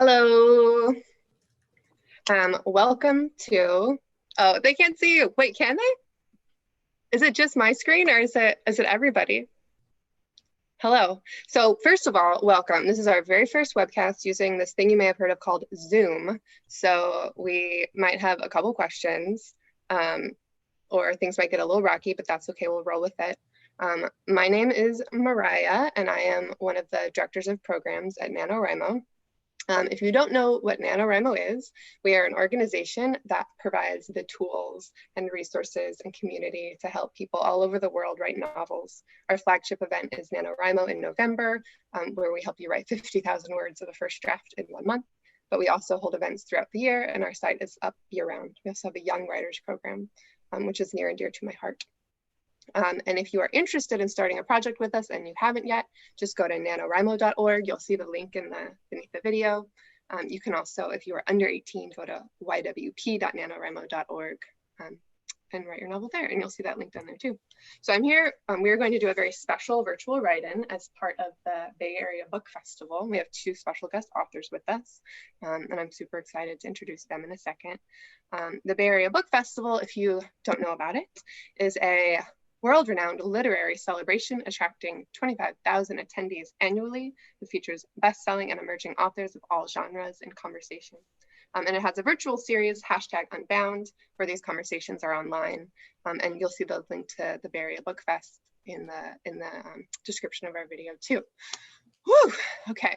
Hello. Welcome to, oh, they can't see you. Wait, can they? Is it just my screen or is it everybody? Hello. So first of all, welcome. This is our very first webcast using this thing you may have heard of called Zoom. So we might have a couple questions or things might get a little rocky, but that's okay. We'll roll with it. My name is Mariah and I am one of the directors of programs at NaNoWriMo. If you don't know what NaNoWriMo is, we are an organization that provides the tools and resources and community to help people all over the world write novels. Our flagship event is NaNoWriMo in November, where we help you write 50,000 words of the first draft in 1 month. But we also hold events throughout the year and our site is up year-round. We also have a Young Writers program, which is near and dear to my heart. And if you are interested in starting a project with us and you haven't yet, just go to nanowrimo.org. You'll see the link beneath the video. You can also, if you are under 18, go to ywp.nanowrimo.org and write your novel there, and you'll see that link down there too. So I'm here, we're going to do a very special virtual write-in as part of the Bay Area Book Festival. We have 2 special guest authors with us, and I'm super excited to introduce them in a second. The Bay Area Book Festival, if you don't know about it, is a world-renowned literary celebration attracting 25,000 attendees annually. It features best-selling and emerging authors of all genres in conversation. And it has a virtual series, #Unbound, where these conversations are online. And you'll see the link to the Bay Area Book Fest in the description of our video too. Whew, okay.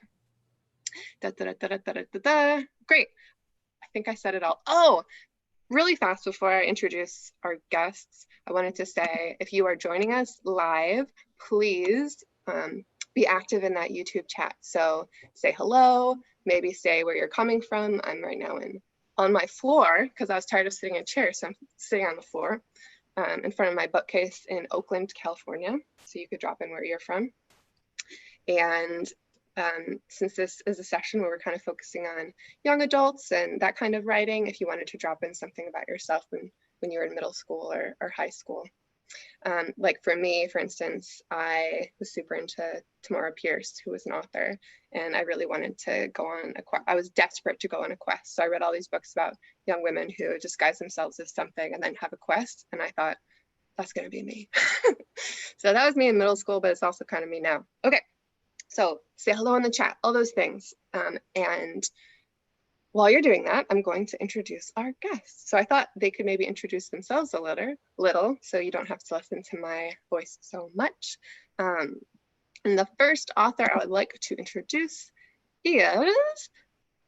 Great. I think I said it all. Oh, really fast before I introduce our guests, I wanted to say, if you are joining us live, please be active in that YouTube chat. So say hello, maybe say where you're coming from. I'm right now on my floor because I was tired of sitting in chairs, so I'm sitting on the floor in front of my bookcase in Oakland, California. So you could drop in where you're from. And since this is a session where we're kind of focusing on young adults and that kind of writing, if you wanted to drop in something about yourself when you were in middle school or high school. Like for me, for instance, I was super into Tamora Pierce, who was an author, and I really wanted to go on a quest. I was desperate to go on a quest. So I read all these books about young women who disguise themselves as something and then have a quest. And I thought, that's going to be me. So that was me in middle school, but it's also kind of me now. Okay. So say hello in the chat, all those things. And while you're doing that, I'm going to introduce our guests. So I thought they could maybe introduce themselves a little, so you don't have to listen to my voice so much. And the first author I would like to introduce is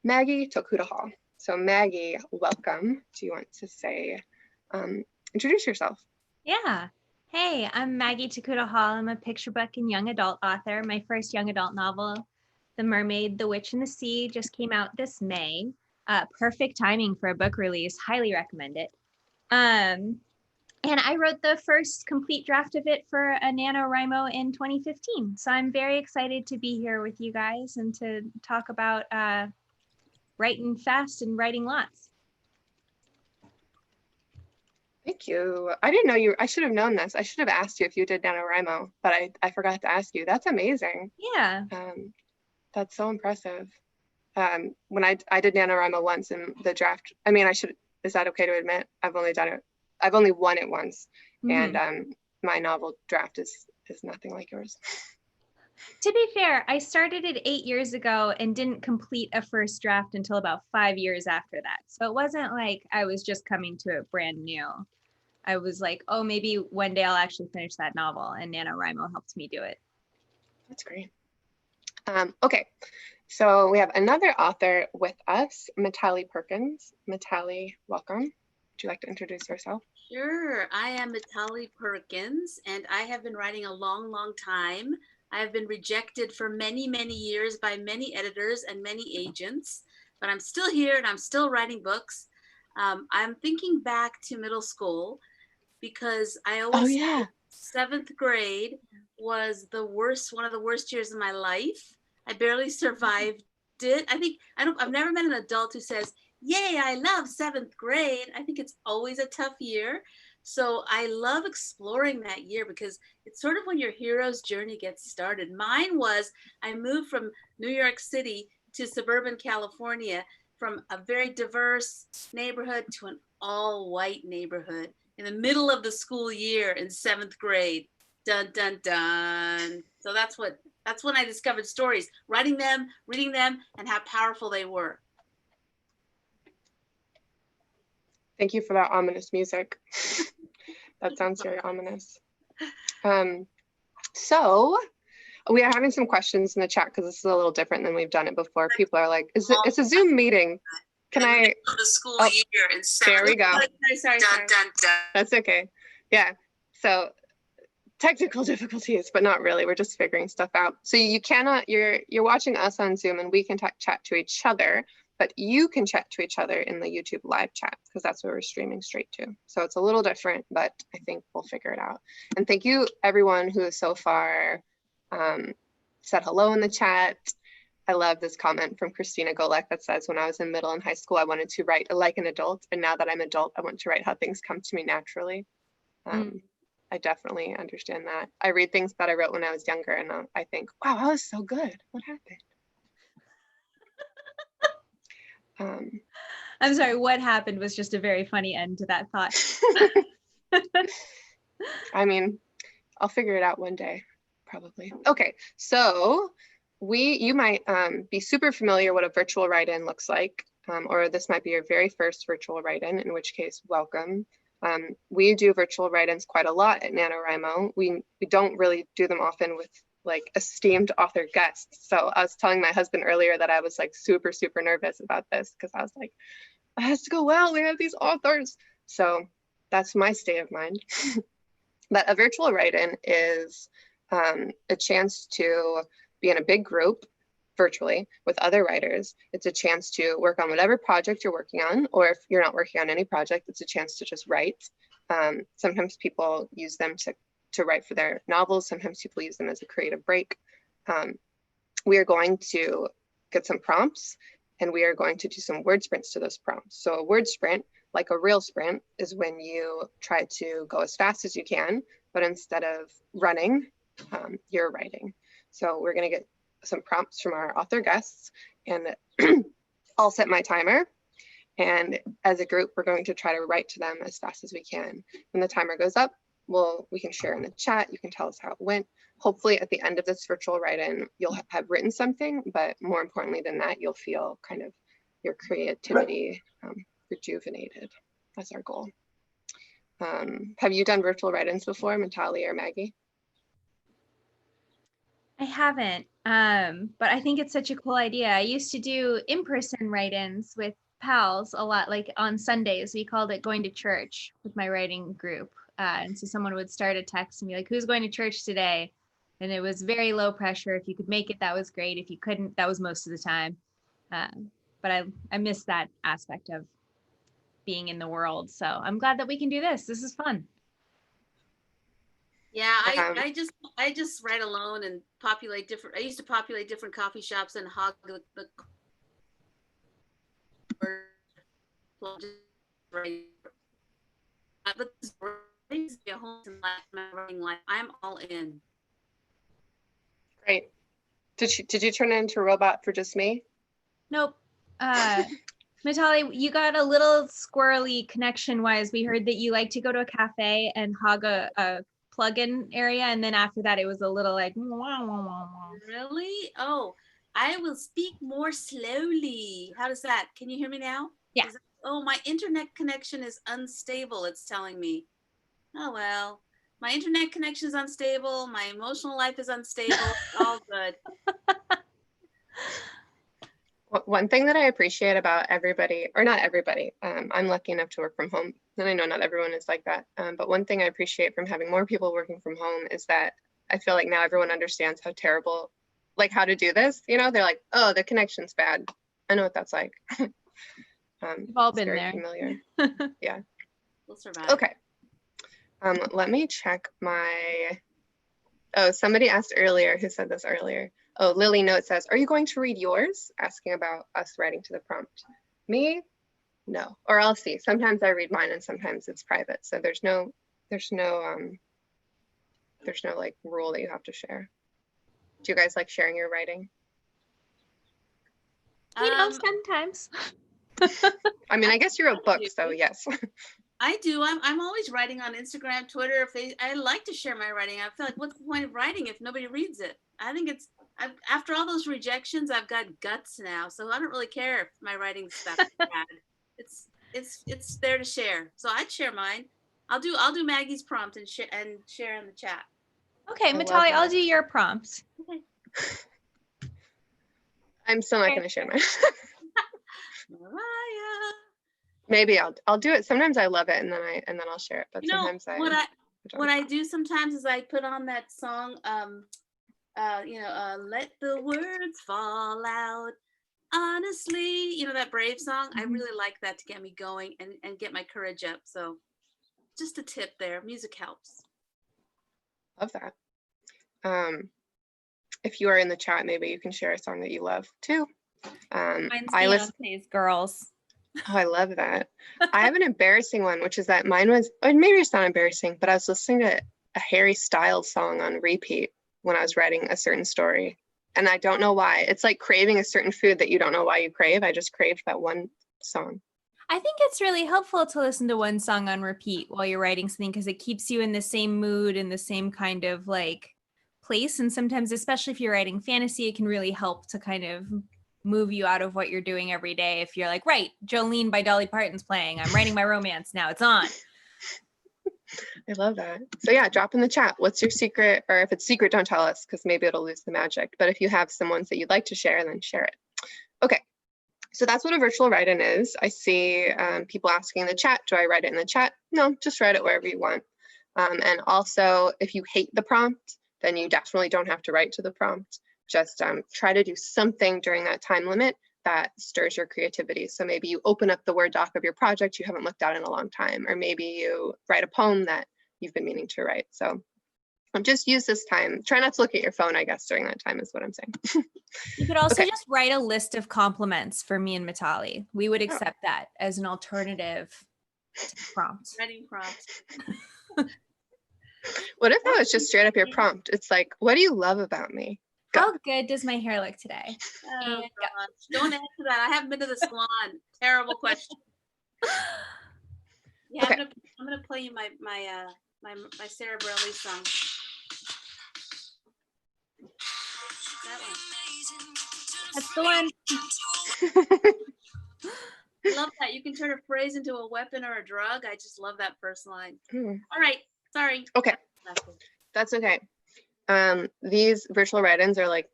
Maggie Tokuda-Hall. So Maggie, welcome. Do you want to say, introduce yourself? Yeah. Hey, I'm Maggie Tokuda-Hall. I'm a picture book and young adult author. My first young adult novel, The Mermaid, the Witch, and the Sea, just came out this May. Perfect timing for a book release. Highly recommend it. And I wrote the first complete draft of it for a NaNoWriMo in 2015. So I'm very excited to be here with you guys and to talk about writing fast and writing lots. Thank you. I didn't know I should have known this. I should have asked you if you did NaNoWriMo, but I forgot to ask you. That's amazing. Yeah. That's so impressive. When I did NaNoWriMo once in the draft, I mean, is that okay to admit? I've only won it once. Mm-hmm. And my novel draft is nothing like yours. To be fair, I started it 8 years ago and didn't complete a first draft until about 5 years after that. So it wasn't like I was just coming to it brand new. I was like, oh, maybe one day I'll actually finish that novel, and NaNoWriMo helped me do it. That's great. Okay, so we have another author with us, Mitali Perkins. Mitali, welcome. Would you like to introduce yourself? Sure, I am Mitali Perkins, and I have been writing a long, long time. I have been rejected for many, many years by many editors and many agents, but I'm still here and I'm still writing books. I'm thinking back to middle school because I always said 7th grade was one of the worst years of my life. I barely survived it. I've never met an adult who says, yay, I love 7th grade. I think it's always a tough year. So I love exploring that year because it's sort of when your hero's journey gets started. Mine was, I moved from New York City to suburban California, from a very diverse neighborhood to an all-white neighborhood in the middle of the school year in 7th grade. Dun, dun, dun. So that's when I discovered stories, writing them, reading them, and how powerful they were. Thank you for that ominous music. That sounds very ominous. So we are having some questions in the chat because this is a little different than we've done it before. People are like, it's a Zoom meeting. Can I? The school oh, year in there we go. Sorry. Dun, dun, dun. That's okay. Yeah. So technical difficulties, but not really. We're just figuring stuff out. So you cannot. You're watching us on Zoom, and we can chat to each other. But you can chat to each other in the YouTube live chat because that's what we're streaming straight to. So it's a little different, but I think we'll figure it out. And thank you everyone who has so far said hello in the chat. I love this comment from Christina Golek that says, when I was in middle and high school, I wanted to write like an adult. And now that I'm adult, I want to write how things come to me naturally. I definitely understand that. I read things that I wrote when I was younger and I think, wow, I was so good. What happened? I'm sorry, what happened was just a very funny end to that thought. I mean, I'll figure it out one day, probably. Okay, so you might be super familiar what a virtual write-in looks like, or this might be your very first virtual write-in, in which case, welcome. We do virtual write-ins quite a lot at NaNoWriMo. We don't really do them often with like esteemed author guests. So I was telling my husband earlier that I was like super nervous about this because I was like, it has to go well, we have these authors. So that's my state of mind. But a virtual write-in is a chance to be in a big group virtually with other writers. It's a chance to work on whatever project you're working on, or if you're not working on any project, it's a chance to just write. Sometimes people use them to write for their novels. Sometimes people use them as a creative break. We are going to get some prompts and we are going to do some word sprints to those prompts. So a word sprint, like a real sprint, is when you try to go as fast as you can, but instead of running, you're writing. So we're gonna get some prompts from our author guests and I'll set my timer. And as a group, we're going to try to write to them as fast as we can. When the timer goes up, we can share in the chat. You can tell us how it went. Hopefully at the end of this virtual write-in, you'll have written something, but more importantly than that, you'll feel kind of your creativity rejuvenated. That's our goal. Have you done virtual write-ins before, Mitali or Maggie? I haven't, but I think it's such a cool idea. I used to do in-person write-ins with pals a lot, like on Sundays. We called it going to church with my writing group. And so someone would start a text and be like, who's going to church today? And it was very low pressure. If you could make it, that was great. If you couldn't, that was most of the time. But I miss that aspect of being in the world. So I'm glad that we can do this. This is fun. Yeah, I just write alone and populate different. I used to populate different coffee shops and hog the but this be a home writing life. I'm all in. Great. Did you turn it into a robot for just me? Nope. Mitali, you got a little squirrely connection wise. We heard that you like to go to a cafe and hog a plug-in area, and then after that it was a little like wah, wah, wah, wah. Really? Oh, I will speak more slowly. How does that? Can you hear me now? Yeah. Oh, my internet connection is unstable, it's telling me. Oh well, my internet connection is unstable, my emotional life is unstable. All good. One thing that I appreciate about everybody, or not everybody, I'm lucky enough to work from home, and I know not everyone is like that, but one thing I appreciate from having more people working from home is that I feel like now everyone understands how terrible, like how to do this, you know, they're like, oh, the connection's bad. I know what that's like. We've all been there. Familiar. Yeah. We'll survive. Okay. Let me check oh, somebody asked earlier, who said this earlier? Oh, Lily Note says, are you going to read yours? Asking about us writing to the prompt. Me? No, or I'll see. Sometimes I read mine and sometimes it's private. So there's no like rule that you have to share. Do you guys like sharing your writing? Sometimes. I mean, I guess you wrote books, so yes. I do. I'm always writing on Instagram, Twitter. I like to share my writing. I feel like, what's the point of writing if nobody reads it? I think after all those rejections, I've got guts now, so I don't really care if my writing stuff is bad. It's there to share. So I'd share mine. I'll do Maggie's prompt and share in the chat. Okay, Mitali, I'll do your prompts. Okay. I'm still not going to share mine. Mariah. Maybe I'll do it. Sometimes I love it, and then I'll share it. But sometimes what I do sometimes is I put on that song, let the words fall out. Honestly, that Brave song. I really like that to get me going and get my courage up. So just a tip there. Music helps. Love that. If you are in the chat, maybe you can share a song that you love too. Mine's Beyonce's Girls. Oh, I love that. I have an embarrassing one, which is that mine was, or maybe it's not embarrassing, but I was listening to a Harry Styles song on repeat when I was writing a certain story. And I don't know why. It's like craving a certain food that you don't know why you crave. I just craved that one song. I think it's really helpful to listen to one song on repeat while you're writing something because it keeps you in the same mood and the same kind of like place. And sometimes, especially if you're writing fantasy, it can really help to kind of move you out of what you're doing every day. If you're like, right, Jolene by Dolly Parton's playing, I'm writing my romance now, it's on. I love that. So yeah, drop in the chat. What's your secret? Or if it's secret, don't tell us because maybe it'll lose the magic. But if you have some ones that you'd like to share, then share it. Okay, so that's what a virtual write-in is. I see people asking in the chat, do I write it in the chat? No, just write it wherever you want. And also, if you hate the prompt, then you definitely don't have to write to the prompt. Just try to do something during that time limit that stirs your creativity. So maybe you open up the Word doc of your project you haven't looked at in a long time, or maybe you write a poem that you've been meaning to write. So just use this time. Try not to look at your phone, I guess, during that time is what I'm saying. You could also just write a list of compliments for me and Mitali. We would accept that as an alternative to prompt. Writing prompt. What if that was just straight up your prompt? It's like, what do you love about me? Go. How good does my hair look today? Oh, gosh. Don't answer that. I haven't been to the salon. Terrible question. Yeah, okay. I'm gonna play you my Sarah Bareilles song. That one. That's the one. I love that. You can turn a phrase into a weapon or a drug. I just love that first line. All right. Sorry. Okay. That's okay. These virtual write-ins are like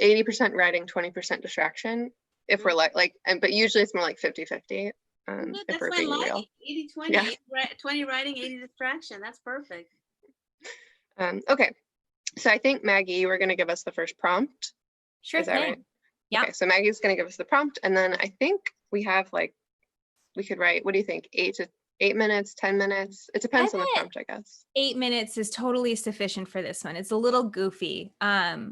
80% writing, 20% distraction. If we're but usually it's more like 50-50. If we're being real. 80-20, yeah. 20 writing, 80 distraction. That's perfect. Okay. So I think Maggie, you were going to give us the first prompt. Sure. Is that right? Yeah. Okay. So Maggie's going to give us the prompt, and then I think we have we could write. What do you think? 8 minutes, 10 minutes. It depends on the prompt, I guess. 8 minutes is totally sufficient for this one. It's a little goofy. I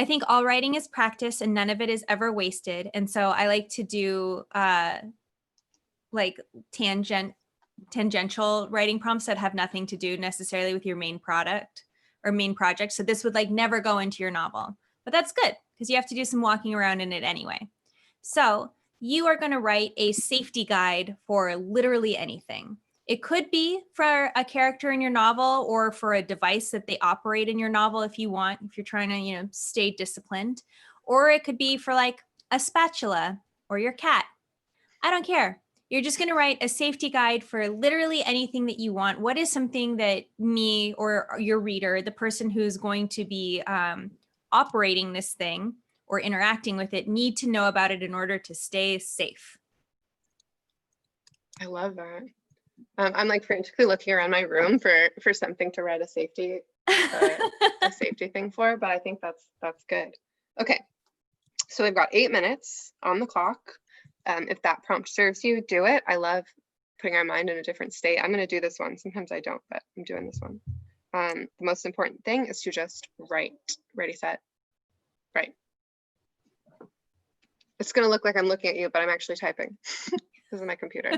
think all writing is practice and none of it is ever wasted. And so I like to do tangential writing prompts that have nothing to do necessarily with your main product or main project. So this would never go into your novel, but that's good because you have to do some walking around in it anyway. So you are going to write a safety guide for literally anything. It could be for a character in your novel or for a device that they operate in your novel if you want, if you're trying to, stay disciplined. Or it could be for a spatula or your cat. I don't care. You're just going to write a safety guide for literally anything that you want. What is something that me or your reader, the person who's going to be operating this thing or interacting with it, need to know about it in order to stay safe? I love that. I'm frantically looking around my room for something to write a safety thing for, but I think that's good. Okay, so we've got 8 minutes on the clock. If that prompt serves you, do it. I love putting our mind in a different state. I'm going to do this one. Sometimes I don't, but I'm doing this one. The most important thing is to just write. Ready, set, write. It's going to look like I'm looking at you, but I'm actually typing. This is my computer.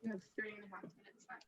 We have 3.5 minutes left.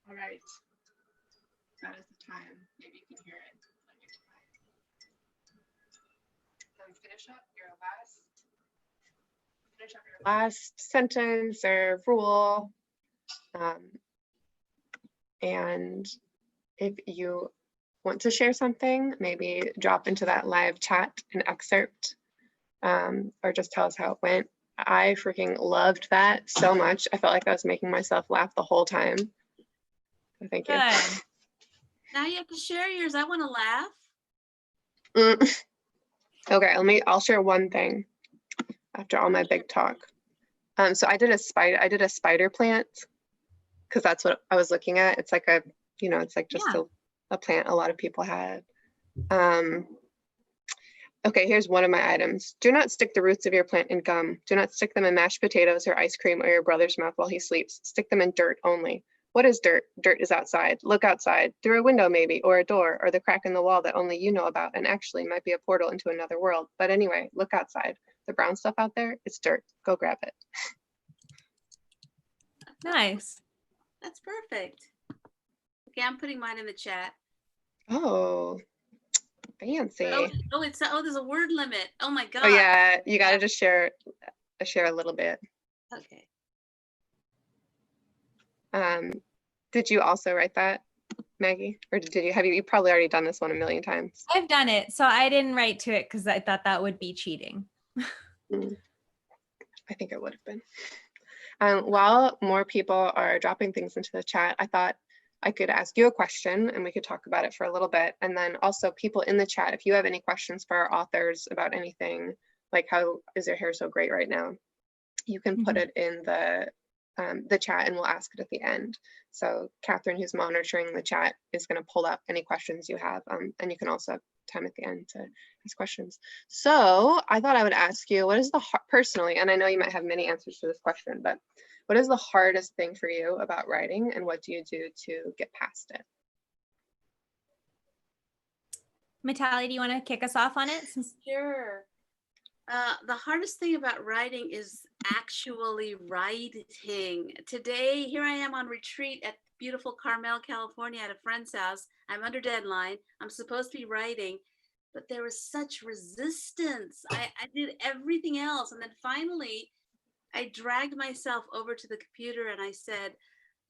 All right. That is the time. Maybe you can hear it. Finish up your last sentence or rule. And if you want to share something, maybe drop into that live chat an excerpt, or just tell us how it went. I freaking loved that so much. I felt like I was making myself laugh the whole time. So thank you. Good. Now you have to share yours. I want to laugh. Okay, I'll share one thing after all my big talk. So I did a spider plant, because that's what I was looking at. It's like a, it's like just a plant a lot of people had. Okay, here's one of my items. Do not stick the roots of your plant in gum. Do not stick them in mashed potatoes or ice cream or your brother's mouth while he sleeps. Stick them in dirt only. What is dirt? Dirt is outside. Look outside, through a window maybe, or a door, or the crack in the wall that only you know about and actually might be a portal into another world. But anyway, look outside. The brown stuff out there, it's dirt. Go grab it. Nice. That's perfect. Okay, I'm putting mine in the chat. Oh, fancy. There's a word limit. Oh my God. Oh yeah, you gotta just share a little bit. Okay. Did you also write that, Maggie? Or you probably already done this one a million times? I've done it. So I didn't write to it because I thought that would be cheating. I think it would have been. While more people are dropping things into the chat, I thought I could ask you a question and we could talk about it for a little bit. And then also people in the chat, if you have any questions for our authors about anything, like how is their hair so great right now, you can put it in the chat and we'll ask it at the end. So Catherine, who's monitoring the chat, is going to pull up any questions you have, and you can also have time at the end to ask questions. So I thought I would ask you, what is personally, and I know you might have many answers to this question, but what is the hardest thing for you about writing, and what do you do to get past it? Mitali, do you want to kick us off on it? Sure. The hardest thing about writing is actually writing. Today, here I am on retreat at beautiful Carmel, California at a friend's house. I'm under deadline. I'm supposed to be writing, but there was such resistance. I did everything else. And then finally, I dragged myself over to the computer and I said,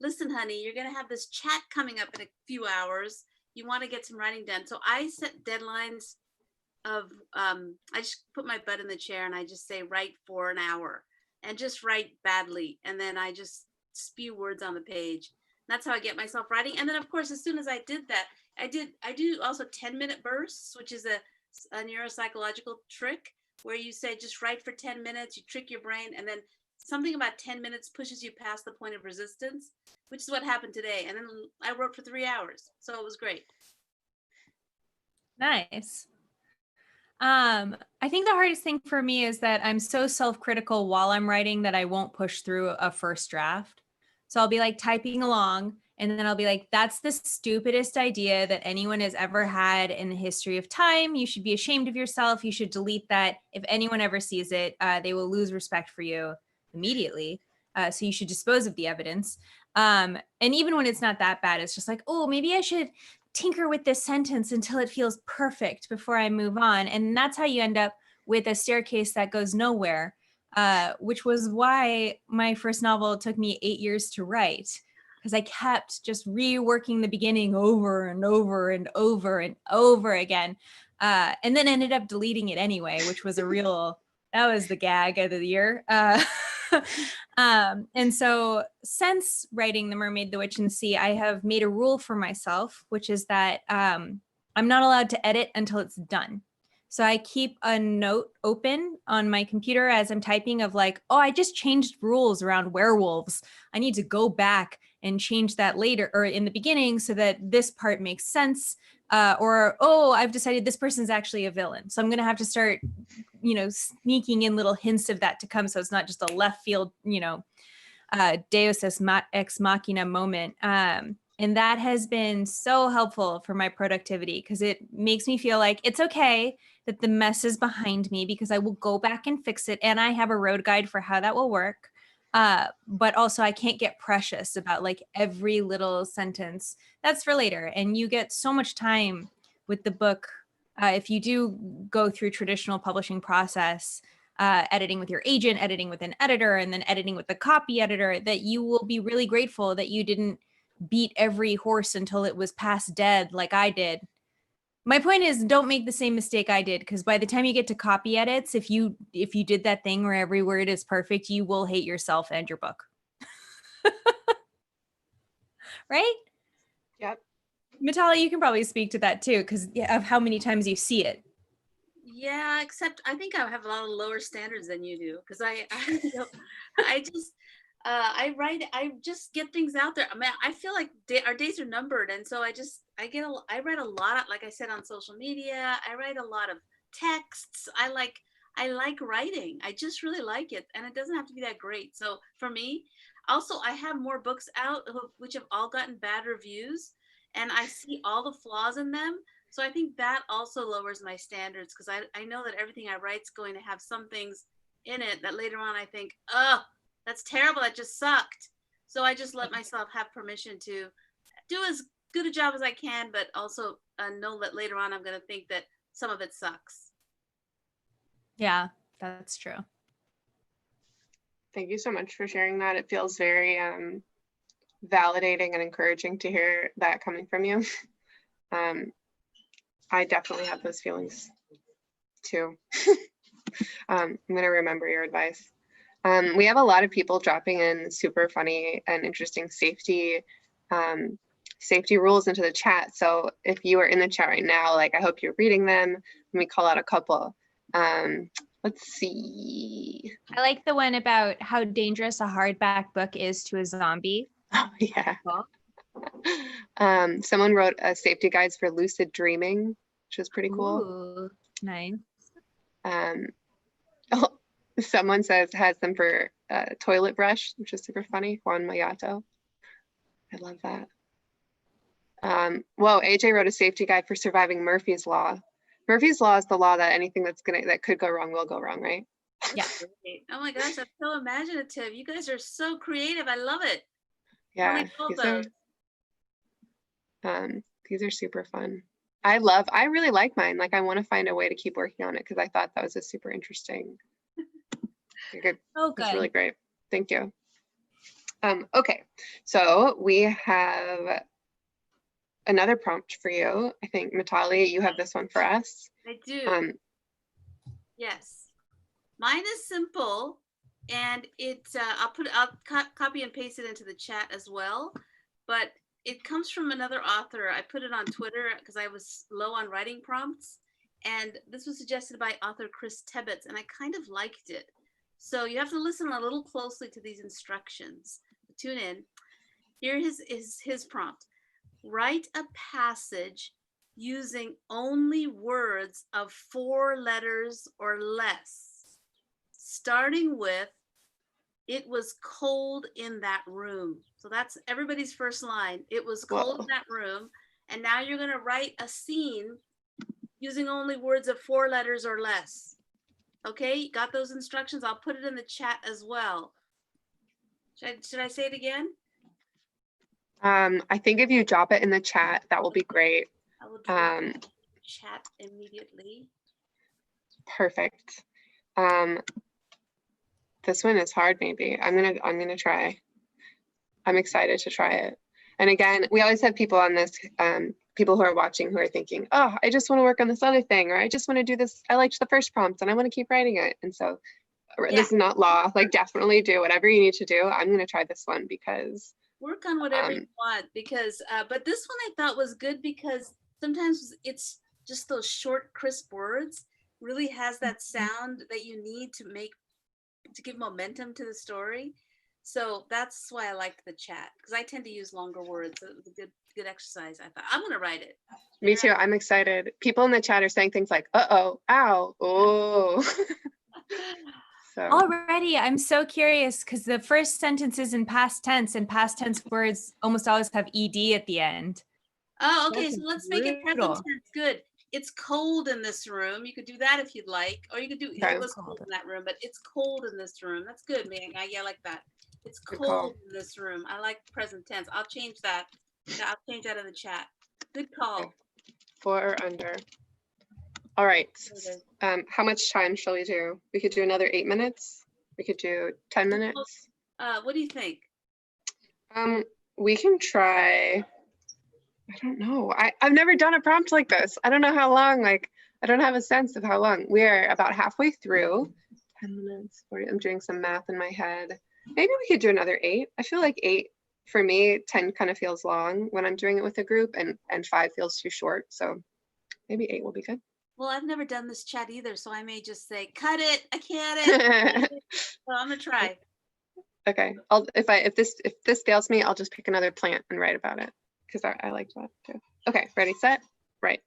listen, honey, you're going to have this chat coming up in a few hours. You want to get some writing done. So I set deadlines of, I just put my butt in the chair and I just say, write for an hour and just write badly. And then I just spew words on the page. That's how I get myself writing. And then of course, as soon as I did that, I do also 10-minute bursts, which is a neuropsychological trick where you say, just write for 10 minutes, you trick your brain. And then something about 10 minutes pushes you past the point of resistance, which is what happened today. And then I wrote for 3 hours. So it was great. Nice. I think the hardest thing for me is that I'm so self-critical while I'm writing that I won't push through a first draft. So I'll be like typing along and then I'll be like, that's the stupidest idea that anyone has ever had in the history of time. You should be ashamed of yourself. You should delete that. If anyone ever sees it, they will lose respect for you immediately. So you should dispose of the evidence. And even when it's not that bad, it's just like, oh, maybe I should tinker with this sentence until it feels perfect before I move on. And that's how you end up with a staircase that goes nowhere, which was why my first novel took me 8 years to write, because I kept just reworking the beginning over and over and over and over again. And then ended up deleting it anyway, which was that was the gag of the year. And so since writing The Mermaid, the Witch, and the Sea, I have made a rule for myself, which is that I'm not allowed to edit until it's done. So I keep a note open on my computer as I'm typing of like, oh, I just changed rules around werewolves. I need to go back and change that later or in the beginning so that this part makes sense. Or, oh, I've decided this person's actually a villain. So I'm going to have to start, sneaking in little hints of that to come. So it's not just a left field, Deus ex machina moment. And that has been so helpful for my productivity because it makes me feel like it's okay that the mess is behind me because I will go back and fix it. And I have a road guide for how that will work. But also I can't get precious about like every little sentence. That's for later. And you get so much time with the book. If you do go through traditional publishing process, editing with your agent, editing with an editor, and then editing with the copy editor, that you will be really grateful that you didn't beat every horse until it was past dead like I did. My point is, don't make the same mistake I did, because by the time you get to copy edits, if you did that thing where every word is perfect, you will hate yourself and your book. Right? Yep. Mitali, you can probably speak to that too, because of how many times you see it. Yeah, except I think I have a lot of lower standards than you do because I just get things out there. I mean, I feel like our days are numbered, and so I write a lot of, like I said, on social media. I write a lot of texts. I like writing. I just really like it, and it doesn't have to be that great. So for me, also I have more books out which have all gotten bad reviews, and I see all the flaws in them. So I think that also lowers my standards because I know that everything I write is going to have some things in it that later on I think, oh, that's terrible. That just sucked. So I just let myself have permission to do as good a job as I can, but also know that later on I'm going to think that some of it sucks. Yeah, that's true. Thank you so much for sharing that. It feels very validating and encouraging to hear that coming from you. I definitely have those feelings too. I'm gonna remember your advice. We have a lot of people dropping in super funny and interesting safety rules into the chat. So if you are in the chat right now, like I hope you're reading them. Let me call out a couple. Let's see. I like the one about how dangerous a hardback book is to a zombie. Oh yeah. Someone wrote a safety guides for lucid dreaming, which was pretty cool. Ooh, nice. Someone says has them for toilet brush, which is super funny. Juan Mayato. I love that. Whoa, AJ wrote a safety guide for surviving Murphy's Law. Murphy's Law is the law that anything that could go wrong will go wrong, right? Yeah. Oh my gosh, that's so imaginative. You guys are so creative. I love it. Yeah, these are super fun. I really like mine. Like I want to find a way to keep working on it because I thought that was a super interesting. Good. Oh, good. That's really great. Thank you. Okay, so we have another prompt for you. I think Mitali, you have this one for us. I do. Yes. Mine is simple, and I'll copy and paste it into the chat as well. But it comes from another author. I put it on Twitter because I was low on writing prompts, and this was suggested by author Chris Tebbetts, and I kind of liked it. So you have to listen a little closely to these instructions. Tune in. Here is his prompt. Write a passage using only words of 4 letters or less. Starting with, it was cold in that room. So that's everybody's first line. It was cold in that room. And now you're going to write a scene using only words of 4 letters or less. Okay, got those instructions? I'll put it in the chat as well. Should I say it again? I think if you drop it in the chat, that will be great. I will drop it in the chat immediately. Perfect. This one is hard, maybe. I'm gonna try. I'm excited to try it. And again, we always have people on this, people who are watching who are thinking, oh, I just want to work on this other thing, or I just want to do this. I liked the first prompt and I want to keep writing it. And so this is not law, like definitely do whatever you need to do. I'm gonna try this one because. Work on whatever you want because, but this one I thought was good because sometimes it's just those short, crisp words really has that sound that you need to give momentum to the story. So that's why I liked the chat because I tend to use longer words. So it was a good exercise. I thought I'm gonna write it. Me too. I'm excited. People in the chat are saying things like, uh-oh, ow, oh. So. Already, I'm so curious because the first sentence is in past tense, and past tense words almost always have ed at the end. Oh, okay. So let's make it present tense. Good. It's cold in this room. You could do that if you'd like, or you could do it was cold in that room, but it's cold in this room. That's good, man. I like that. It's cold in this room. I like present tense. I'll change that. I'll change that in the chat. Good call. Okay. 4 or under. All right. How much time shall we do? We could do another 8 minutes. We could do 10 minutes. What do you think? We can try. I don't know. I've never done a prompt like this. I don't know how long, like, I don't have a sense of how long. We're about halfway through. 10 minutes, 40. I'm doing some math in my head. Maybe we could do another 8. I feel like 8, for me, 10 kind of feels long when I'm doing it with a group, and 5 feels too short. So maybe 8 will be good. Well, I've never done this chat either, so I may just say, cut it, I can't. So I'm gonna try. Okay. If this fails me, I'll just pick another plant and write about it because I liked that too. Okay, ready, set, write.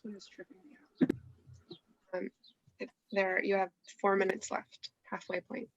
This one is tripping me out. There, you have 4 minutes left, halfway point.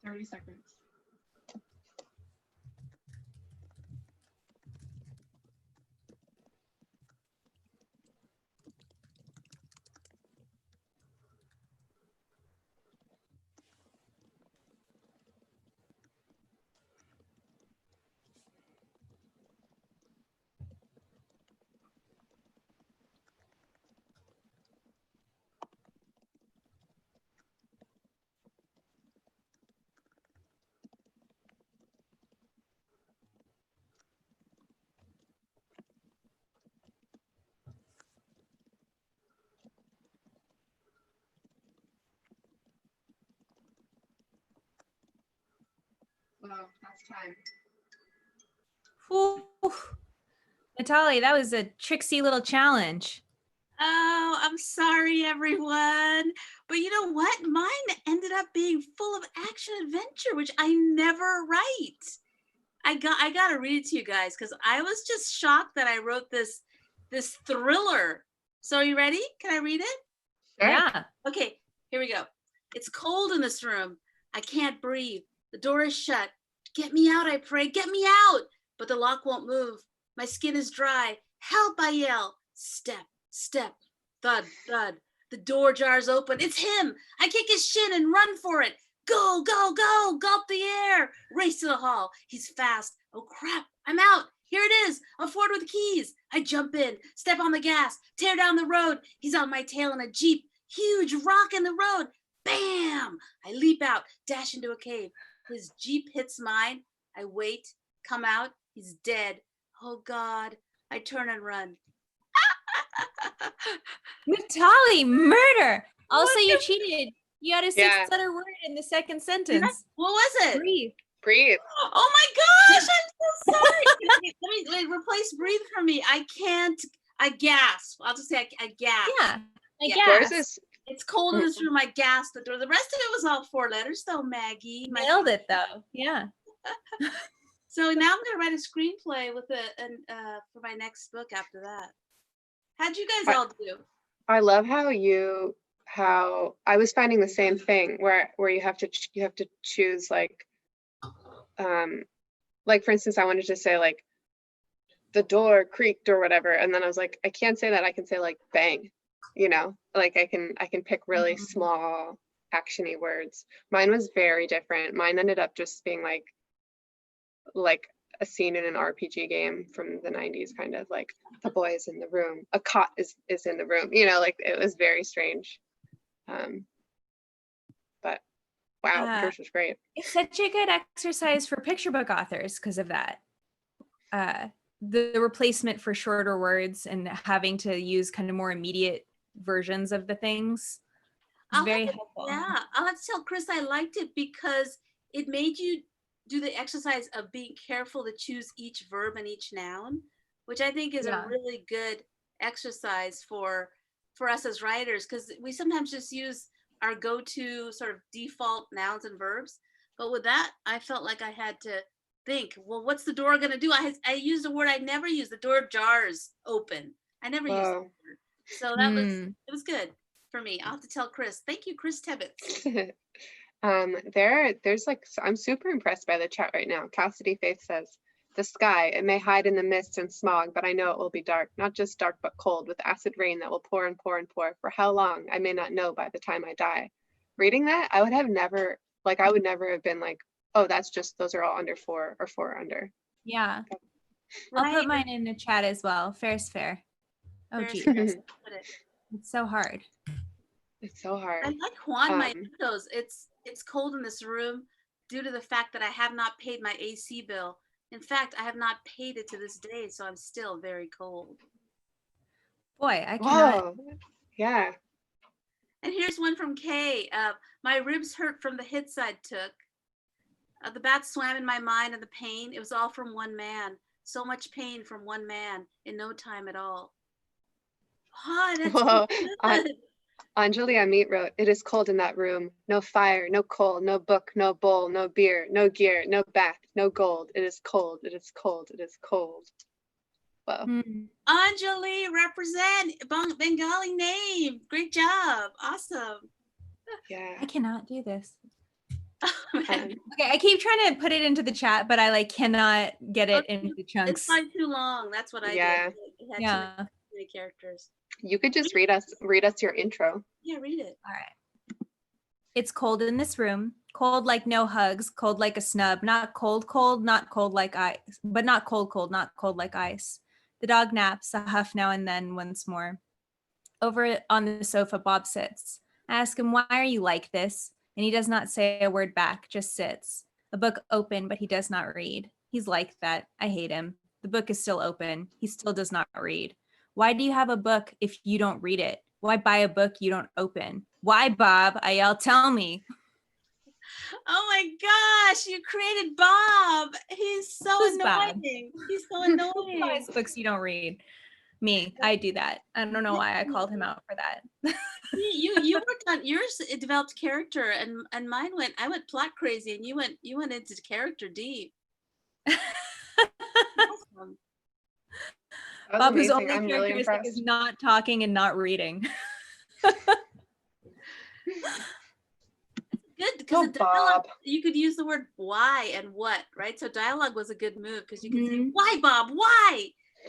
Thirty seconds. Wow, that's time. Ooh. Mitali, that was a tricksy little challenge. Oh, I'm sorry, everyone. But you know what? Mine ended up being full of action adventure, which I never write. I got to read it to you guys because I was just shocked that I wrote this thriller. So are you ready? Can I read it? Sure. Yeah. Okay, here we go. It's cold in this room. I can't breathe. The door is shut. Get me out, I pray. Get me out. But the lock won't move. My skin is dry. Help, I yell. Step, step, thud, thud. The door jars open. It's him. I kick his shin and run for it. Go, go, go. Gulp the air. Race to the hall. He's fast. Oh, crap. I'm out. Here it is. A Ford with keys. I jump in, step on the gas, tear down the road. He's on my tail in a Jeep. Huge rock in the road. Bam! I leap out, dash into a cave. His Jeep hits mine. I wait, come out. He's dead. Oh, God. I turn and run. Mitali, murder. Also, you cheated. You had a six-letter word in the second sentence. What was it? Breathe. Breathe. Oh my gosh, I'm so sorry. let me replace breathe for me. I can't, I gasp. I'll just say I gasp. Yeah, I gasp. It's cold in this room. I gasped the door. The rest of it was all 4 letters though, Maggie. Nailed it though. Yeah. So now I'm gonna write a screenplay with for my next book after that. How'd you guys all do? I love how I was finding the same thing where you have to choose like for instance, I wanted to say like the door creaked or whatever, and then I was like, I can't say that. I can say like bang, you know, like I can pick really small actiony words. Mine was very different. Mine ended up just being like a scene in an RPG game from the 90s, kind of like the boy is in the room, a cot is in the room, you know, like it was very strange. But wow, yours was great. It's such a good exercise for picture book authors because of that. The replacement for shorter words and having to use kind of more immediate versions of the things is very helpful. Yeah, I'll have to tell Chris I liked it because it made you do the exercise of being careful to choose each verb and each noun, which I think is a really good exercise for us as writers, because we sometimes just use our go-to sort of default nouns and verbs. But with that, I felt like I had to think, well, what's the door going to do? I used a word I never used. The door jars open. I never used that word. So that it was good for me. I'll have to tell Chris. Thank you, Chris Tebbetts. There's like, I'm super impressed by the chat right now. Cassidy Faith says, the sky, it may hide in the mist and smog, but I know it will be dark, not just dark, but cold, with acid rain that will pour and pour and pour. For how long, I may not know by the time I die. Reading that, I would never have been like, oh, that's just, those are all under 4 or 4 under. Yeah. Okay. I'll put mine in the chat as well. Fair is fair. Oh, geez. It's so hard. It's so hard. I like Juan, my windows. It's cold in this room due to the fact that I have not paid my AC bill. In fact, I have not paid it to this day, so I'm still very cold. Boy, I cannot. Whoa. Yeah. And here's one from Kay. My ribs hurt from the hits I took. The bat swam in my mind and the pain. It was all from one man. So much pain from one man in no time at all. Oh, that's Whoa. good. Anjali Amit wrote, it is cold in that room. No fire, no coal, no book, no bowl, no beer, no gear, no bath, no gold. It is cold, it is cold, it is cold. Wow. Anjali, represent Bengali name. Great job. Awesome. Yeah. I cannot do this. Okay, I keep trying to put it into the chat, but I cannot get it into chunks. It's like too long. That's what I did. It had too many characters. You could just read us your intro. Yeah, read it. All right. It's cold in this room. Cold like no hugs. Cold like a snub. Not cold, cold. Not cold like ice. But not cold, cold. Not cold like ice. The dog naps. A huff now and then once more. Over on the sofa, Bob sits. I ask him, why are you like this? And he does not say a word back, just sits. A book open, but he does not read. He's like that. I hate him. The book is still open. He still does not read. Why do you have a book if you don't read it? Why buy a book you don't open? Why, Bob? I yell, tell me. Oh my gosh, you created Bob. He's so Who's annoying. Bob? He's so annoying. Who buys books you don't read? Me. I do that. I don't know why I called him out for that. you worked on yours. It developed character, and mine I went plot crazy, and you went into character deep. Awesome. Bob, whose only characteristic is not talking and not reading. Good, because Go, Bob. you could use the word why and what, right? So dialogue was a good move because you could say, why, Bob, why?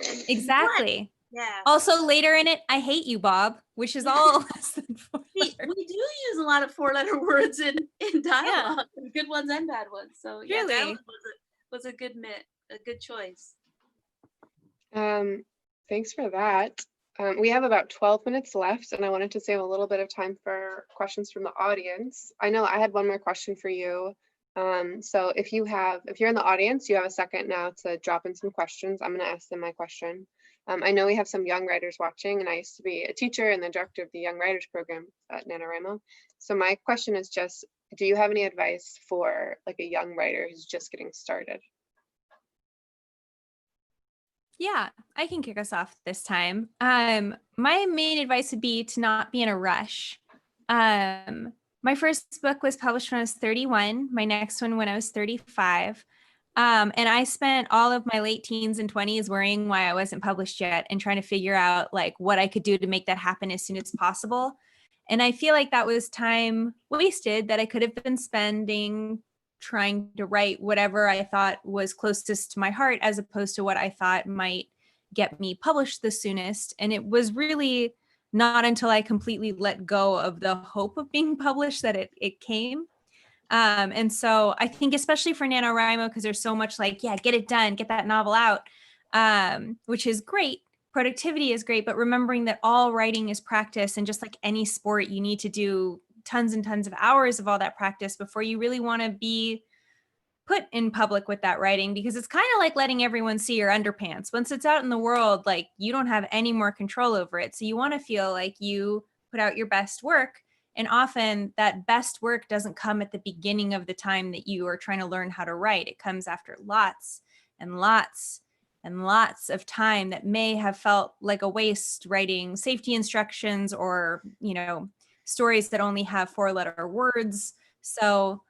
And Exactly. what? Yeah. Also later in it, I hate you, Bob, which is all less than 4 letters. We do use a lot of 4-letter words in dialogue, good ones and bad ones. So yeah, Really? dialogue was a good choice. Thanks for that. We have about 12 minutes left, and I wanted to save a little bit of time for questions from the audience. I know I had one more question for you. So if you're in the audience, you have a second now to drop in some questions. I'm going to ask them my question. I know we have some young writers watching, and I used to be a teacher and the director of the Young Writers Program at NaNoWriMo. So my question is just, do you have any advice for like a young writer who's just getting started? Yeah, I can kick us off this time. My main advice would be to not be in a rush. My first book was published when I was 31, my next one when I was 35. And I spent all of my late teens and 20s worrying why I wasn't published yet and trying to figure out like what I could do to make that happen as soon as possible. And I feel like that was time wasted that I could have been spending trying to write whatever I thought was closest to my heart as opposed to what I thought might get me published the soonest. And it was really not until I completely let go of the hope of being published that it came. And so I think especially for NaNoWriMo, because there's so much like, yeah, get it done, get that novel out, which is great. Productivity is great, but remembering that all writing is practice, and just like any sport, you need to do tons and tons of hours of all that practice before you really want to be put in public with that writing, because it's kind of like letting everyone see your underpants. Once it's out in the world, like you don't have any more control over it. So you want to feel like you put out your best work. And often that best work doesn't come at the beginning of the time that you are trying to learn how to write. It comes after lots and lots and lots of time that may have felt like a waste writing safety instructions or, stories that only have 4-letter words. So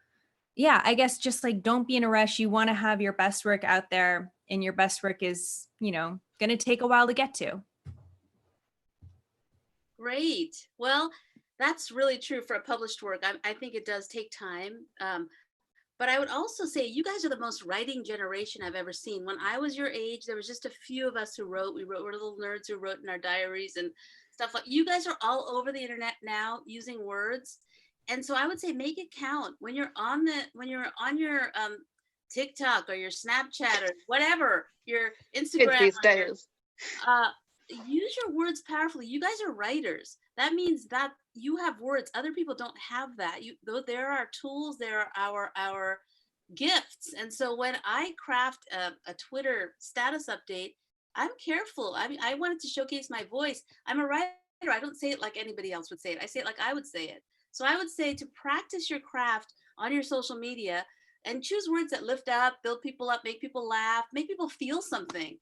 yeah, I guess just like don't be in a rush. You want to have your best work out there, and your best work is, going to take a while to get to. Great. Well, that's really true for a published work. I think it does take time. But I would also say you guys are the most writing generation I've ever seen. When I was your age, there was just a few of us who wrote. We're little nerds who wrote in our diaries and stuff like. You guys are all over the internet now using words, and so I would say make it count when you're on your TikTok or your Snapchat or whatever, your Instagram. These days. Use your words powerfully. You guys are writers. That means that you have words. Other people don't have that. There are tools, there are our gifts. And so when I craft a Twitter status update, I'm careful. I mean, I wanted to showcase my voice. I'm a writer. I don't say it like anybody else would say it. I say it like I would say it. So I would say to practice your craft on your social media and choose words that lift up, build people up, make people laugh, make people feel something.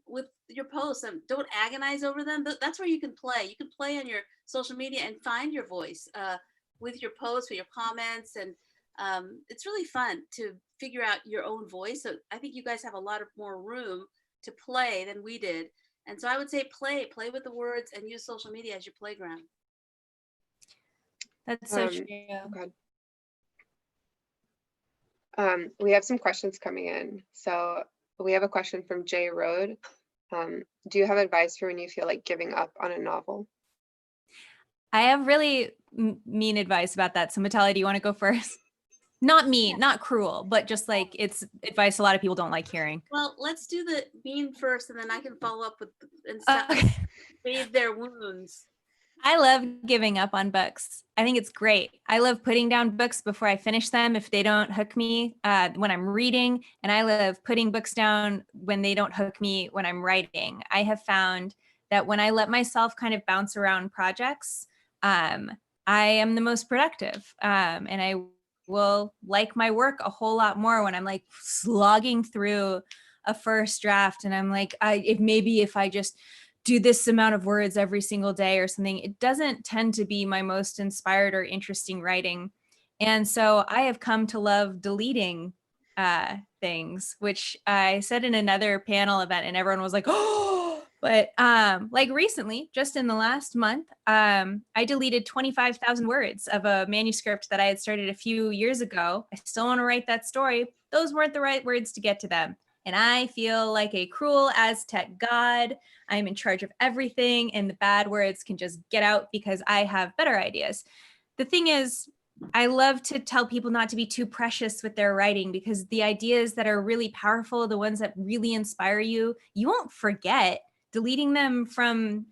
With your posts, and don't agonize over them. That's where you can play. You can play on your social media and find your voice with your posts, with your comments, and it's really fun to figure out your own voice. So I think you guys have a lot of more room to play than we did. And so I would say play with the words and use social media as your playground. That's so true. Okay. We have some questions coming in. So we have a question from Jay Road. Do you have advice for when you feel like giving up on a novel? I have really mean advice about that. So Mitali, do you want to go first? Not mean, not cruel, but just like it's advice a lot of people don't like hearing. Well, let's do the mean first, and then I can follow up with and bathe their wounds. I love giving up on books. I think it's great. I love putting down books before I finish them if they don't hook me when I'm reading. And I love putting books down when they don't hook me when I'm writing. I have found that when I let myself kind of bounce around projects, I am the most productive. And I will like my work a whole lot more when I'm like slogging through a first draft. And I'm like, if I just do this amount of words every single day or something, it doesn't tend to be my most inspired or interesting writing. And so I have come to love deleting things, which I said in another panel event, and everyone was like, oh, But like recently, just in the last month, I deleted 25,000 words of a manuscript that I had started a few years ago. I still want to write that story. Those weren't the right words to get to them. And I feel like a cruel Aztec god. I'm in charge of everything, and the bad words can just get out because I have better ideas. The thing is, I love to tell people not to be too precious with their writing, because the ideas that are really powerful, the ones that really inspire you, you won't forget. Deleting them from,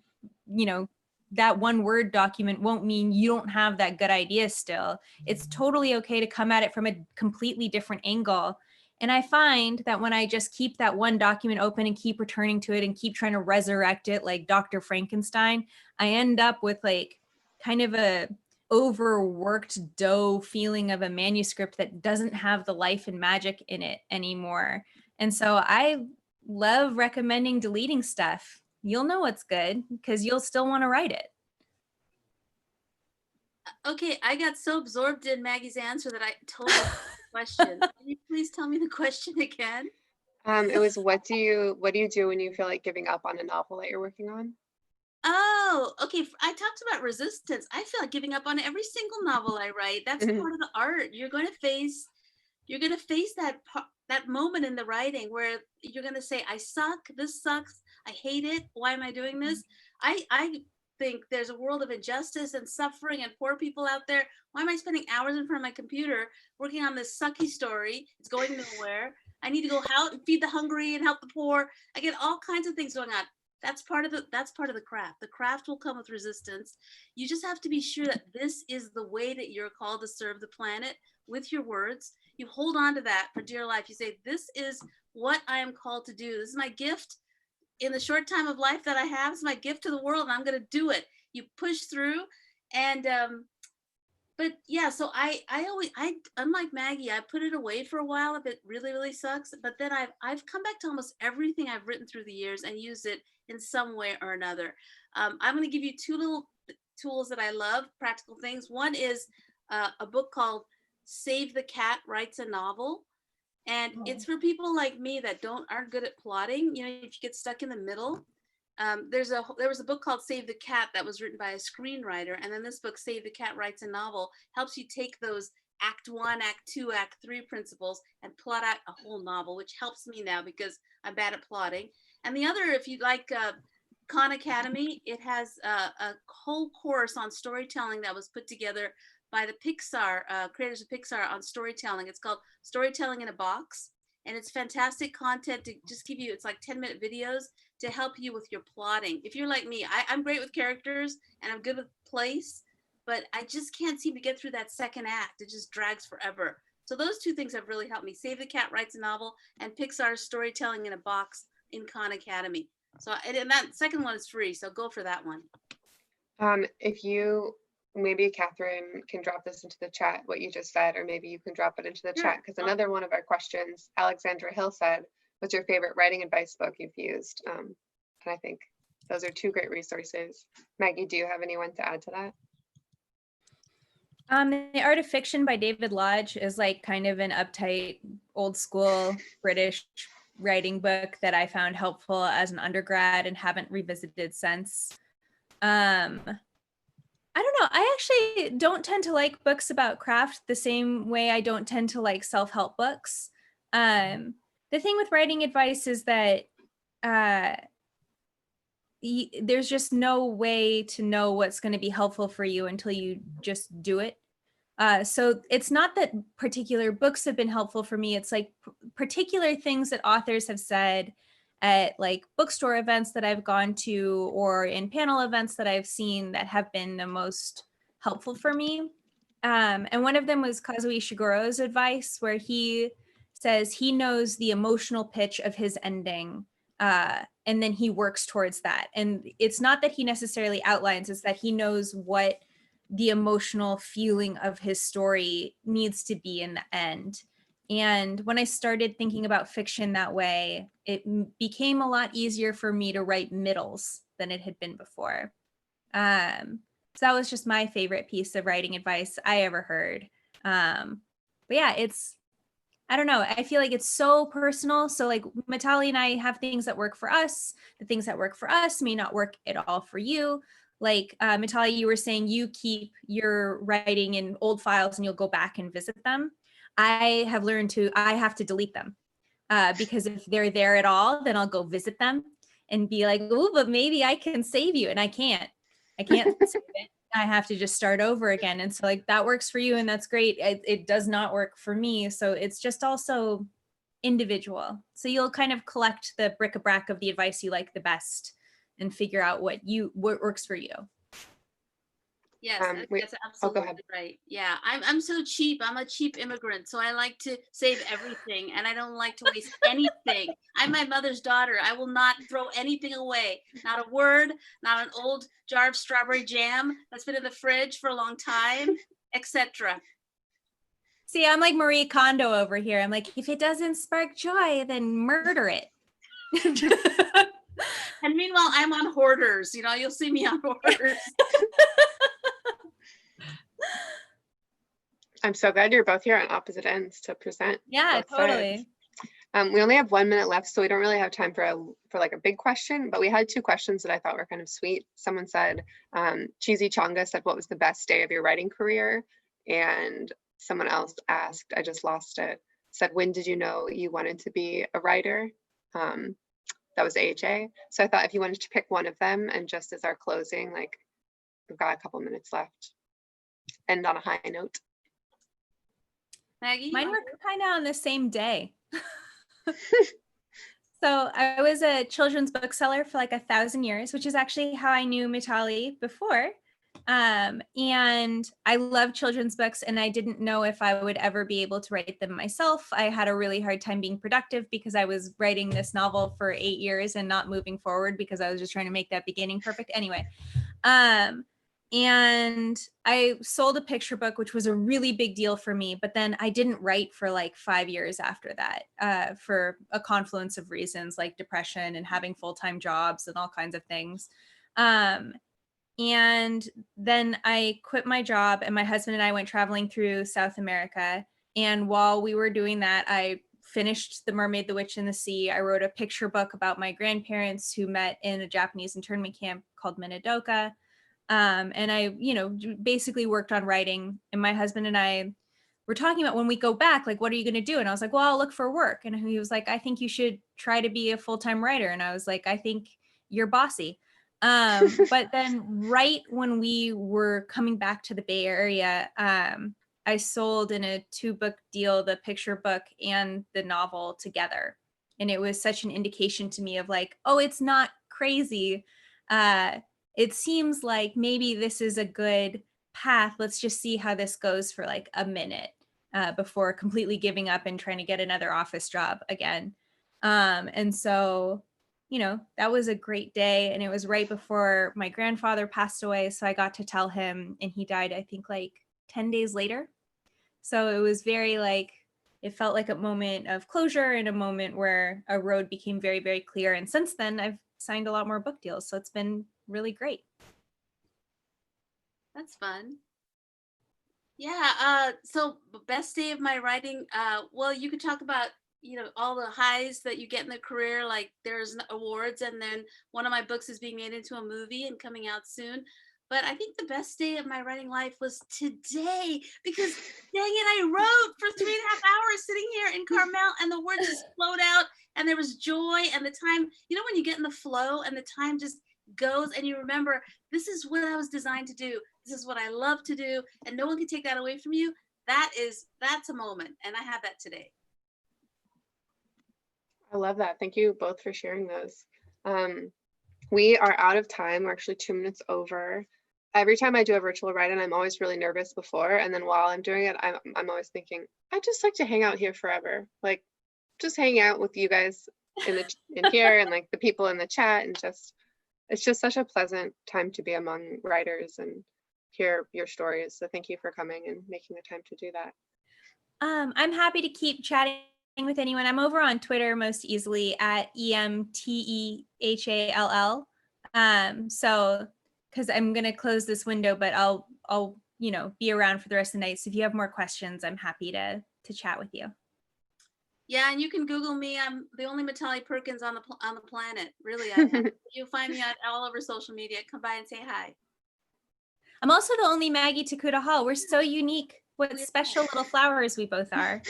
that one Word document won't mean you don't have that good idea still. It's totally okay to come at it from a completely different angle. And I find that when I just keep that one document open and keep returning to it and keep trying to resurrect it like Dr. Frankenstein, I end up with like kind of a overworked dough feeling of a manuscript that doesn't have the life and magic in it anymore. And so I love recommending deleting stuff. You'll know what's good because you'll still want to write it. Okay, I got so absorbed in Maggie's answer that I totally forgot the question. Can you please tell me the question again? It was, what do you do when you feel like giving up on a novel that you're working on? Oh, okay. I talked about resistance. I feel like giving up on every single novel I write. That's part of the art. You're going to face that moment in the writing where you're going to say, I suck, this sucks, I hate it, why am I doing this? I think there's a world of injustice and suffering and poor people out there. Why am I spending hours in front of my computer working on this sucky story? It's going nowhere. I need to go out and feed the hungry and help the poor. I get all kinds of things going on. That's part of the craft. The craft will come with resistance. You just have to be sure that this is the way that you're called to serve the planet with your words. You hold on to that for dear life. You say, this is what I am called to do. This is my gift in the short time of life that I have. It's my gift to the world, and I'm going to do it. You push through. And but yeah, so I unlike Maggie, I put it away for a while if it really, really sucks. But then I've come back to almost everything I've written through the years and used it in some way or another. I'm going to give you two little tools that I love, practical things. One is a book called Save the Cat Writes a Novel. And it's for people like me that aren't good at plotting. If you get stuck in the middle. There was a book called Save the Cat that was written by a screenwriter. And then this book, Save the Cat Writes a Novel, helps you take those Act 1, Act 2, Act 3 principles and plot out a whole novel, which helps me now because I'm bad at plotting. And the other, if you like Khan Academy, it has a whole course on storytelling that was put together by the Pixar, creators of Pixar, on storytelling. It's called Storytelling in a Box. And it's fantastic content to just give you, it's like 10-minute videos to help you with your plotting. If you're like me, I'm great with characters and I'm good with place, but I just can't seem to get through that second act. It just drags forever. So those two things have really helped me. Save the Cat Writes a Novel and Pixar's Storytelling in a Box in Khan Academy. So, and that second one is free, so go for that one. If you, maybe Catherine can drop this into the chat, what you just said, or maybe you can drop it into the chat, because another one of our questions, Alexandra Hill said, what's your favorite writing advice book you've used? And I think those are two great resources. Maggie, do you have anyone to add to that? The Art of Fiction by David Lodge is like kind of an uptight, old school British writing book that I found helpful as an undergrad and haven't revisited since. I don't know. I actually don't tend to like books about craft the same way I don't tend to like self-help books. The thing with writing advice is that there's just no way to know what's going to be helpful for you until you just do it. So it's not that particular books have been helpful for me. It's like particular things that authors have said at like bookstore events that I've gone to or in panel events that I've seen that have been the most helpful for me. And one of them was Kazuo Ishiguro's advice, where he says he knows the emotional pitch of his ending, and then he works towards that. And it's not that he necessarily outlines, it's that he knows what the emotional feeling of his story needs to be in the end. And when I started thinking about fiction that way, it became a lot easier for me to write middles than it had been before. So that was just my favorite piece of writing advice I ever heard. But yeah, it's I don't know. I feel like it's so personal. So like Mitali and I have things that work for us. The things that work for us may not work at all for you. Like Mitali, you were saying you keep your writing in old files and you'll go back and visit them. I have learned I have to delete them because if they're there at all, then I'll go visit them and be like, oh, but maybe I can save you. And I can't save it. I have to just start over again. And so like that works for you and that's great. It does not work for me. So it's just also individual. So you'll kind of collect the bric-a-brac of the advice you like the best and figure out what works for you. Yes, that's go ahead. absolutely right. Yeah, I'm so cheap. I'm a cheap immigrant, so I like to save everything, and I don't like to waste anything. I'm my mother's daughter. I will not throw anything away. Not a word, not an old jar of strawberry jam that's been in the fridge for a long time, etc. See, I'm like Marie Kondo over here. I'm like, if it doesn't spark joy, then murder it. And meanwhile, I'm on Hoarders. You know, you'll see me on Hoarders. I'm so glad you're both here on opposite ends to present. Yeah, totally. We only have 1 minute left, so we don't really have time for like a big question, but we had 2 questions that I thought were kind of sweet. Someone said, Cheesy Chonga said, what was the best day of your writing career? And someone else asked, I just lost it, said, when did you know you wanted to be a writer? That was AJ. So I thought if you wanted to pick one of them, and just as our closing, like we've got a couple minutes left, end on a high note. Maggie? Mine were kind of on the same day. So I was a children's bookseller for like 1,000 years, which is actually how I knew Mitali before. And I love children's books, and I didn't know if I would ever be able to write them myself. I had a really hard time being productive because I was writing this novel for 8 years and not moving forward because I was just trying to make that beginning perfect. Anyway, and I sold a picture book, which was a really big deal for me. But then I didn't write for like 5 years after that, for a confluence of reasons like depression and having full-time jobs and all kinds of things. And then I quit my job, and my husband and I went traveling through South America. And while we were doing that, I finished The Mermaid, the Witch, and the Sea. I wrote a picture book about my grandparents who met in a Japanese internment camp called Minidoka. And I, basically worked on writing. And my husband and I were talking about when we go back, like, what are you going to do? And I was like, well, I'll look for work. And he was like, I think you should try to be a full-time writer. And I was like, I think you're bossy. But then right when we were coming back to the Bay Area, I sold in a 2-book deal, the picture book and the novel together. And it was such an indication to me of like, oh, it's not crazy. It seems like maybe this is a good path. Let's just see how this goes for like a minute before completely giving up and trying to get another office job again. And so that was a great day. And it was right before my grandfather passed away. So I got to tell him, and he died, I think, like 10 days later. So it was very like, it felt like a moment of closure and a moment where a road became very, very clear. And since then, I've signed a lot more book deals. So it's been really great. That's fun. Yeah. So best day of my writing. Well, you could talk about all the highs that you get in the career, like there's awards, and then one of my books is being made into a movie and coming out soon. But I think the best day of my writing life was today, because dang it, I wrote for 3.5 hours sitting here in Carmel, and the words just flowed out, and there was joy, and the time, when you get in the flow and the time just goes, and you remember, this is what I was designed to do. This is what I love to do, and no one can take that away from you. That's a moment, and I had that today. I love that. Thank you both for sharing those. We are out of time. We're actually 2 minutes over. Every time I do a virtual write-in, I'm always really nervous before. And then while I'm doing it, I'm always thinking, I'd just like to hang out here forever. Like, just hang out with you guys in here and like the people in the chat, and it's just such a pleasant time to be among writers and hear your stories. So thank you for coming and making the time to do that. I'm happy to keep chatting with anyone. I'm over on Twitter most easily at EMTEHALL. So because I'm going to close this window, but I'll be around for the rest of the night. So if you have more questions, I'm happy to chat with you. Yeah, and you can Google me. I'm the only Mitali Perkins on the planet. Really, you'll find me all over social media. Come by and say hi. I'm also the only Maggie Tokuda-Hall. We're so unique. What special little flowers we both are.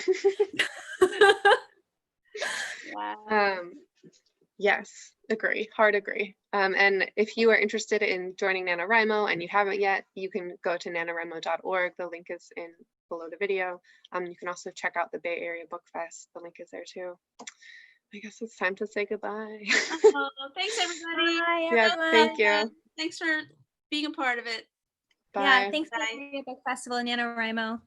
Wow. Yes, agree, hard agree. And if you are interested in joining NaNoWriMo and you haven't yet, you can go to nanowrimo.org. The link is in below the video. You can also check out the Bay Area Book Fest. The link is there too. I guess it's time to say goodbye. Oh, thanks everybody. Bye, Yeah, everyone. thank you. Thanks for being a part of it. Bye. Yeah, thanks for the Bay Area Book Festival and NaNoWriMo.